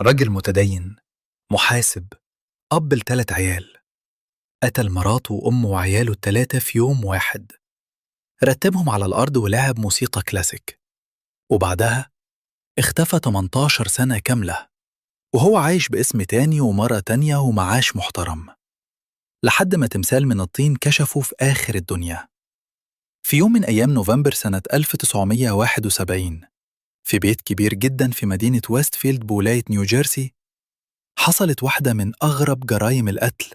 راجل متدين، محاسب، أب ل3 عيال، قتل مراته وأمه وعياله ال3 في يوم واحد، رتبهم على الأرض ولعب موسيقى كلاسيك، وبعدها اختفى 18 سنة كاملة وهو عايش باسم تاني ومرة تانية ومعاش محترم، لحد ما تمثال من الطين كشفه في آخر الدنيا. في يوم من أيام نوفمبر سنة 1971 في بيت كبير جدا في مدينة ويستفيلد بولاية نيوجيرسي، حصلت واحدة من أغرب جرائم القتل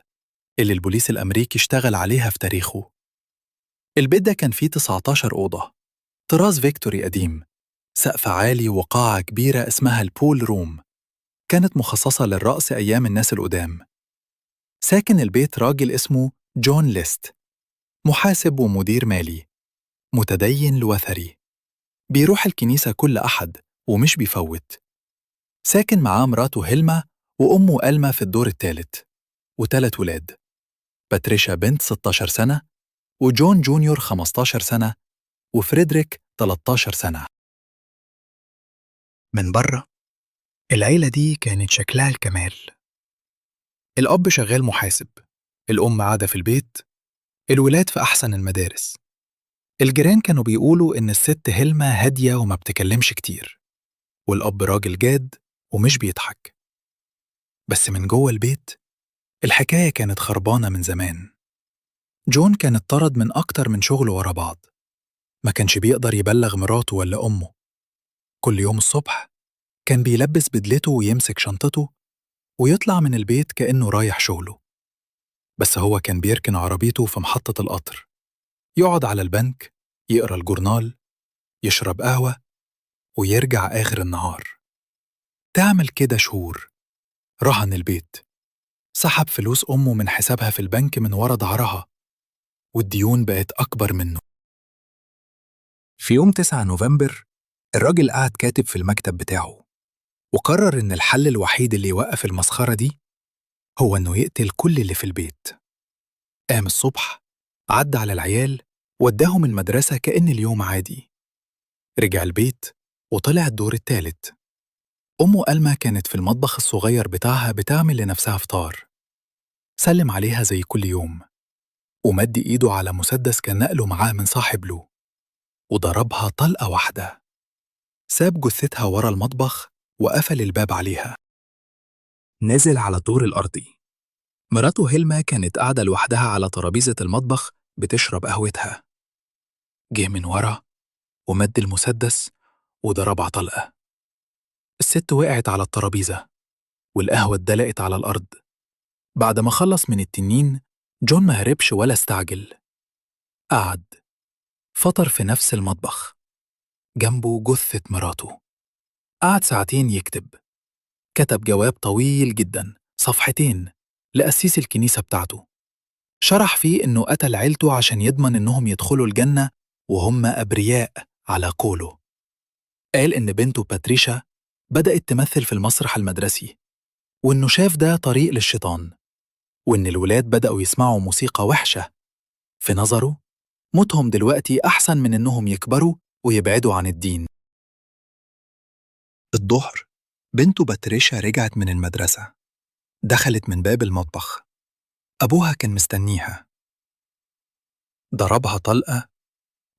اللي البوليس الأمريكي اشتغل عليها في تاريخه. البيت ده كان فيه 19 أوضة، طراز فيكتوري قديم، سقف عالي وقاعة كبيرة اسمها البول روم، كانت مخصصة للرقص أيام الناس القدام. ساكن البيت راجل اسمه جون ليست، محاسب ومدير مالي، متدين لوثري، بيروح الكنيسة كل أحد ومش بيفوت. ساكن معاه مراته هيلما وأمه ألما في الدور الثالث، و3 ولاد، باتريشا بنت 16 سنة، وجون جونيور 15 سنة، وفريدريك 13 سنة. من بره العيلة دي كانت شكلها الكمال. الأب شغال محاسب، الأم قاعدة في البيت، الولاد في أحسن المدارس. الجيران كانوا بيقولوا إن الست هيلما هادية وما بتكلمش كتير، والأب راجل جاد ومش بيضحك. بس من جوه البيت الحكاية كانت خربانة من زمان. جون كان اتطرد من أكتر من شغل ورا بعض، ما كانش بيقدر يبلغ مراته ولا أمه. كل يوم الصبح كان بيلبس بدلته ويمسك شنطته ويطلع من البيت كأنه رايح شغله، بس هو كان بيركن عربيته في محطة القطر، يقعد على البنك، يقرأ الجورنال، يشرب قهوة، ويرجع آخر النهار. تعمل كده شهور. رهن البيت، سحب فلوس أمه من حسابها في البنك من ورا ظهرها، والديون بقت أكبر منه. في يوم 9 نوفمبر الراجل قعد كاتب في المكتب بتاعه، وقرر إن الحل الوحيد اللي يوقف المسخرة دي هو إنه يقتل كل اللي في البيت. قام الصبح، عدى على العيال، وداهم المدرسة كأن اليوم عادي. رجع البيت وطلع الدور الثالث. أمه ألما كانت في المطبخ الصغير بتاعها بتعمل لنفسها فطار. سلم عليها زي كل يوم، ومد إيده على مسدس كان نقله معاه من صاحب له، وضربها طلقة واحدة. ساب جثتها ورا المطبخ وقفل الباب عليها. نزل على الدور الأرضي. مراته هيلما كانت قاعدة لوحدها على ترابيزة المطبخ بتشرب قهوتها. جه من ورا ومد المسدس وضربها طلقة. الست وقعت على الترابيزة والقهوة اتدلقت على الأرض. بعد ما خلص من التنين، جون ما هربش ولا استعجل. قعد فطر في نفس المطبخ جنبه جثة مراته. قعد ساعتين يكتب. كتب جواب طويل جدا، صفحتين، لقسيس الكنيسة بتاعته. شرح فيه إنه قتل عيلته عشان يضمن إنهم يدخلوا الجنة وهم أبرياء على قوله. قال إن بنته باتريشا بدأت تمثل في المسرح المدرسي، وإنه شاف ده طريق للشيطان، وإن الولاد بدأوا يسمعوا موسيقى وحشة. في نظره موتهم دلوقتي أحسن من إنهم يكبروا ويبعدوا عن الدين. الظهر بنته باتريشا رجعت من المدرسة، دخلت من باب المطبخ. أبوها كان مستنيها. ضربها طلقة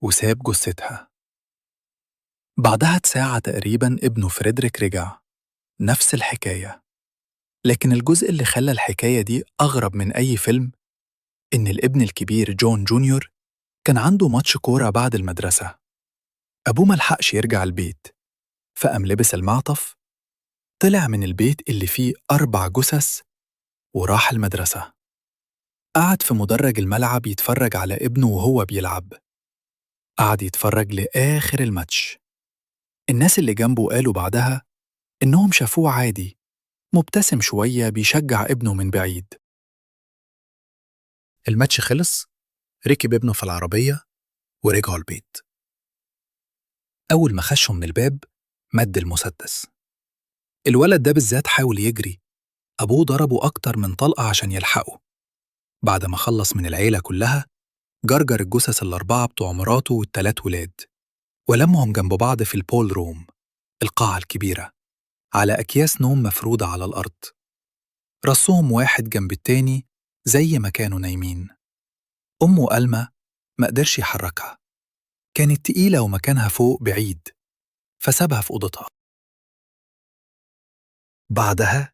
وساب جثتها. بعدها بساعة تقريبا ابنه فريدريك رجع، نفس الحكاية. لكن الجزء اللي خلى الحكاية دي أغرب من أي فيلم إن الابن الكبير جون جونيور كان عنده ماتش كورة بعد المدرسة. أبوه ملحقش يرجع البيت، فقام لبس المعطف، طلع من البيت اللي فيه 4 جثث وراح المدرسة. قعد في مدرج الملعب يتفرج على ابنه وهو بيلعب. قعد يتفرج لآخر الماتش. الناس اللي جنبه قالوا بعدها إنهم شافوه عادي، مبتسم شوية بيشجع ابنه من بعيد. الماتش خلص، ركب ابنه في العربية ورجعوا البيت. أول ما خشوا من الباب مد المسدس. الولد ده بالذات حاول يجري، أبوه ضربه أكتر من طلقة عشان يلحقه. بعد ما خلص من العيلة كلها، جرجر الجثث ال4 بتوع مراته وال3 ولاد ولمهم جنب بعض في البول روم، القاعة الكبيرة، على أكياس نوم مفرودة على الأرض، رصهم واحد جنب التاني زي ما كانوا نايمين. أمه ألما ما قدرش يحركها، كانت تقيلة ومكانها فوق بعيد، فسابها في أوضتها. بعدها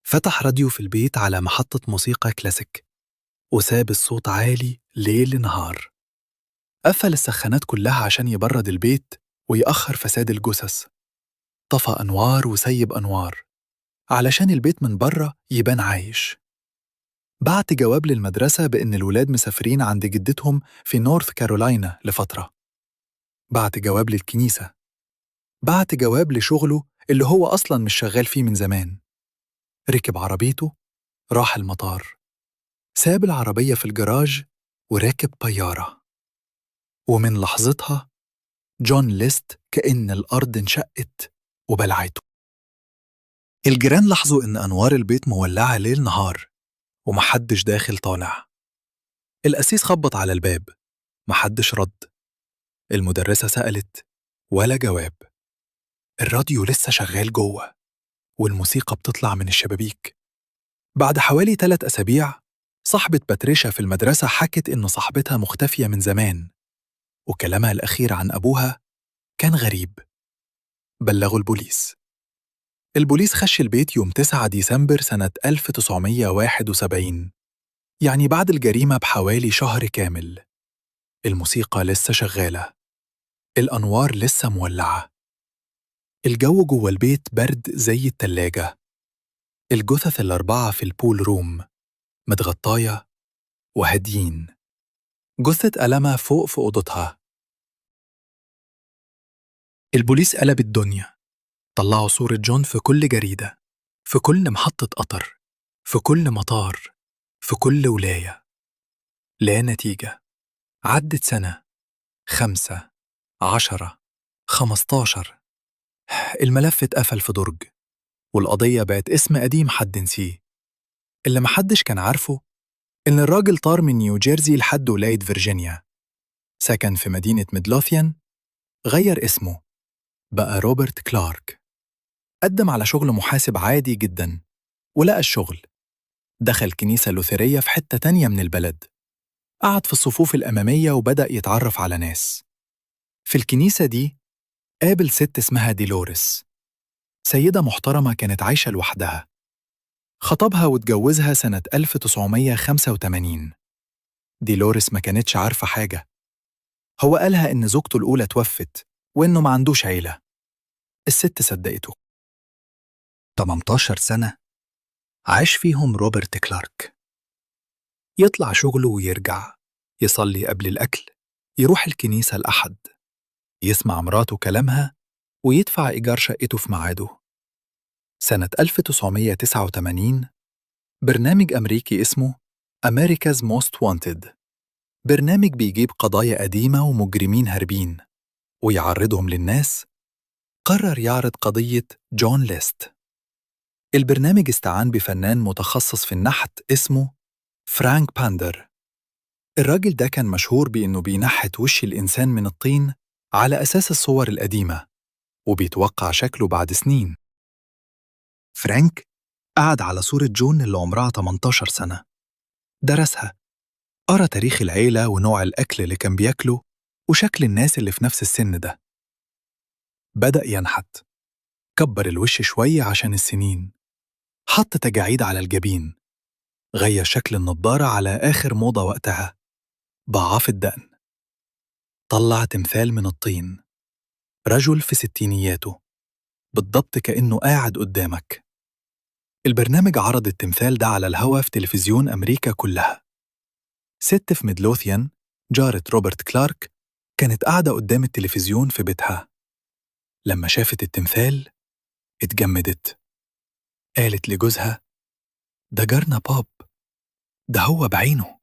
فتح راديو في البيت على محطة موسيقى كلاسيك، وساب الصوت عالي ليل نهار. قفل السخانات كلها عشان يبرد البيت ويأخر فساد الجثث. طفى أنوار وسيب أنوار علشان البيت من بره يبان عايش. بعت جواب للمدرسة بإن الولاد مسافرين عند جدتهم في نورث كارولاينا لفترة. بعت جواب للكنيسة. بعت جواب لشغله اللي هو أصلاً مش شغال فيه من زمان. ركب عربيته، راح المطار، ساب العربية في الجراج وراكب طيارة. ومن لحظتها جون ليست كأن الأرض انشقت وبلعته. الجيران لاحظوا إن أنوار البيت مولعة ليل نهار ومحدش داخل طالع. القسيس خبط على الباب، محدش رد. المدرسة سألت، ولا جواب. الراديو لسه شغال جوه والموسيقى بتطلع من الشبابيك. بعد حوالي 3 أسابيع صاحبة باتريشا في المدرسة حكت إن صاحبتها مختفية من زمان، وكلامها الأخير عن أبوها كان غريب. بلغوا البوليس. البوليس خش البيت يوم 9 ديسمبر سنة 1971، يعني بعد الجريمة بحوالي شهر كامل. الموسيقى لسه شغالة، الأنوار لسه مولعة، الجو جوه البيت برد زي التلاجة. الجثث ال4 في البول روم متغطاية وهاديين. جثة ألما فوق في أوضتها. البوليس قلب الدنيا، طلعوا صورة جون في كل جريدة، في كل محطة قطر، في كل مطار، في كل ولاية. لا نتيجة. عدت سنة، 5، 10، 15. الملف اتقفل في درج، والقضية بقت اسم قديم حد نسيه. اللي محدش كان عارفه إن الراجل طار من نيوجيرسي لحد ولاية فيرجينيا، سكن في مدينة ميدلوثيان، غير اسمه بقى روبرت كلارك. قدم على شغل محاسب عادي جدا ولقى الشغل. دخل كنيسة لوثرية في حتة تانية من البلد، قعد في الصفوف الأمامية وبدأ يتعرف على ناس. في الكنيسة دي قابل ست اسمها ديلوريس، سيدة محترمة كانت عايشة لوحدها. خطبها واتجوزها سنة 1985. ديلوريس ما كانتش عارفة حاجة. هو قالها إن زوجته الأولى توفت وإنه ما عندوش عيلة. الست صدقته. 18 سنة عاش فيهم روبرت كلارك. يطلع شغله ويرجع، يصلي قبل الأكل، يروح الكنيسة الأحد، يسمع مراته كلامها ويدفع إيجار شقته في ميعاده. سنة 1989 برنامج أمريكي اسمه America's Most Wanted، برنامج بيجيب قضايا قديمة ومجرمين هاربين ويعرضهم للناس. قرر يعرض قضية جون ليست. البرنامج استعان بفنان متخصص في النحت اسمه فرانك باندر. الراجل ده كان مشهور بإنه بينحت وش الإنسان من الطين على أساس الصور القديمة، وبيتوقع شكله بعد سنين. فرانك قعد على صورة جون اللي عمرها 18 سنة، درسها، قرأ تاريخ العيلة ونوع الأكل اللي كان بياكله وشكل الناس اللي في نفس السن ده. بدأ ينحت، كبر الوش شوية عشان السنين، حط تجاعيد على الجبين، غير شكل النضارة على آخر موضة وقتها، ضعف الدقن. طلع تمثال من الطين، رجل في ستينياته بالضبط كأنه قاعد قدامك. البرنامج عرض التمثال ده على الهوا في تلفزيون أمريكا كلها. ست في ميدلوثيان، جارة روبرت كلارك، كانت قاعدة قدام التلفزيون في بيتها. لما شافت التمثال اتجمدت. قالت لجوزها: ده جارنا بوب، ده هو بعينه.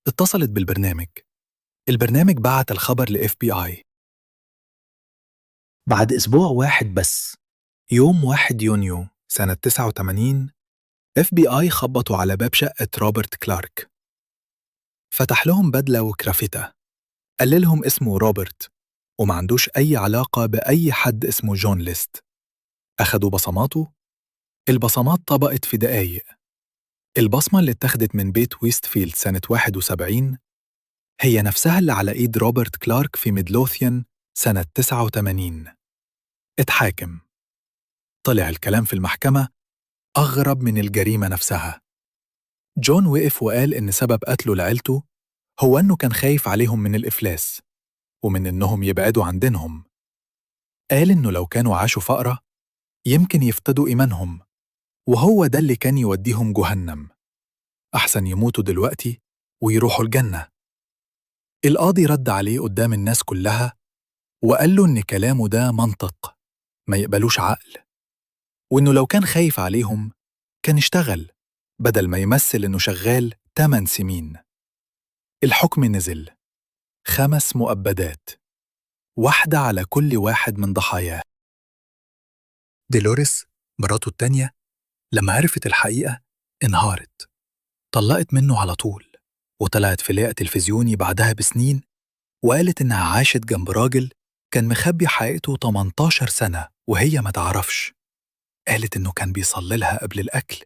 اتصلت بالبرنامج. البرنامج بعت الخبر لFBI. بعد أسبوع واحد بس، يوم 1 يونيو سنة 89، FBI خبطوا على باب شقة روبرت كلارك. فتح لهم بدلة وكرافتة، قال لهم اسمه روبرت وما عندوش أي علاقة بأي حد اسمه جون ليست. أخدوا بصماته. البصمات طبقت في دقايق. البصمة اللي اتخذت من بيت ويستفيلد سنة 71 هي نفسها اللي على إيد روبرت كلارك في ميدلوثيان سنة 89. اتحاكم. طلع الكلام في المحكمة أغرب من الجريمة نفسها. جون وقف وقال إن سبب قتله لعيلته هو إنه كان خايف عليهم من الإفلاس ومن إنهم يبعدوا عن دينهم. قال إنه لو كانوا عاشوا فقرة يمكن يفقدوا إيمانهم، وهو ده اللي كان يوديهم جهنم. أحسن يموتوا دلوقتي ويروحوا الجنة. القاضي رد عليه قدام الناس كلها وقال له إن كلامه ده منطق، ما يقبلوش عقل، وإنه لو كان خايف عليهم كان اشتغل بدل ما يمثل إنه شغال 8 سنين. الحكم نزل 5 مؤبدات، واحدة على كل واحد من ضحاياه. ديلوريس مراته التانية لما عرفت الحقيقة انهارت. طلقت منه على طول وطلعت في لقاء تلفزيوني بعدها بسنين وقالت إنها عاشت جنب راجل كان مخبي حقيقته 18 سنة وهي ما تعرفش. قالت إنه كان بيصلي لها قبل الأكل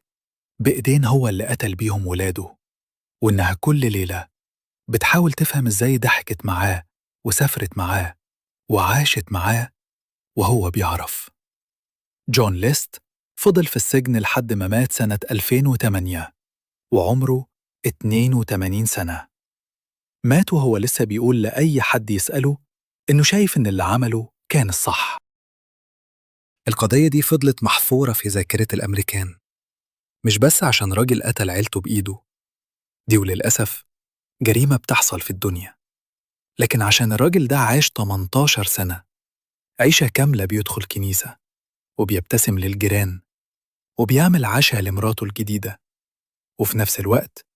بإيدين هو اللي قتل بيهم ولاده، وإنها كل ليلة بتحاول تفهم إزاي ضحكت معاه وسافرت معاه وعاشت معاه وهو بيعرف. جون ليست فضل في السجن لحد ما مات سنة 2008 وعمره 82 سنة. مات وهو لسه بيقول لأي حد يسأله إنه شايف إن اللي عمله كان الصح. القضية دي فضلت محفورة في ذاكرة الأمريكان، مش بس عشان راجل قتل عيلته بإيده، دي وللأسف جريمة بتحصل في الدنيا، لكن عشان الراجل ده عاش 18 سنة عيشة كاملة، بيدخل كنيسة وبيبتسم للجيران وبيعمل عشاء لمراته الجديدة، وفي نفس الوقت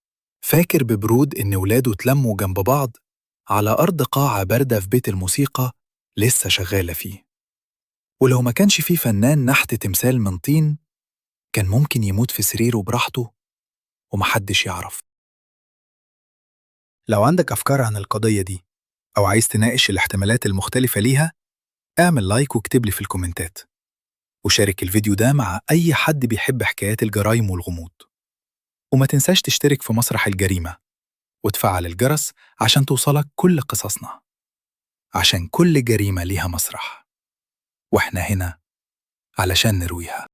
فاكر ببرود إن ولاده اتلموا جنب بعض على أرض قاعة باردة في بيت الموسيقى لسه شغالة فيه. ولو ما كانش فيه فنان نحت تمثال من طين كان ممكن يموت في سريره براحته ومحدش يعرف. لو عندك أفكار عن القضية دي أو عايز تناقش الاحتمالات المختلفة ليها، اعمل لايك واكتب لي في الكومنتات، وشارك الفيديو ده مع أي حد بيحب حكايات الجرايم والغموض. وما تنساش تشترك في مسرح الجريمة وتفعل الجرس عشان توصلك كل قصصنا، عشان كل جريمة ليها مسرح، وإحنا هنا علشان نرويها.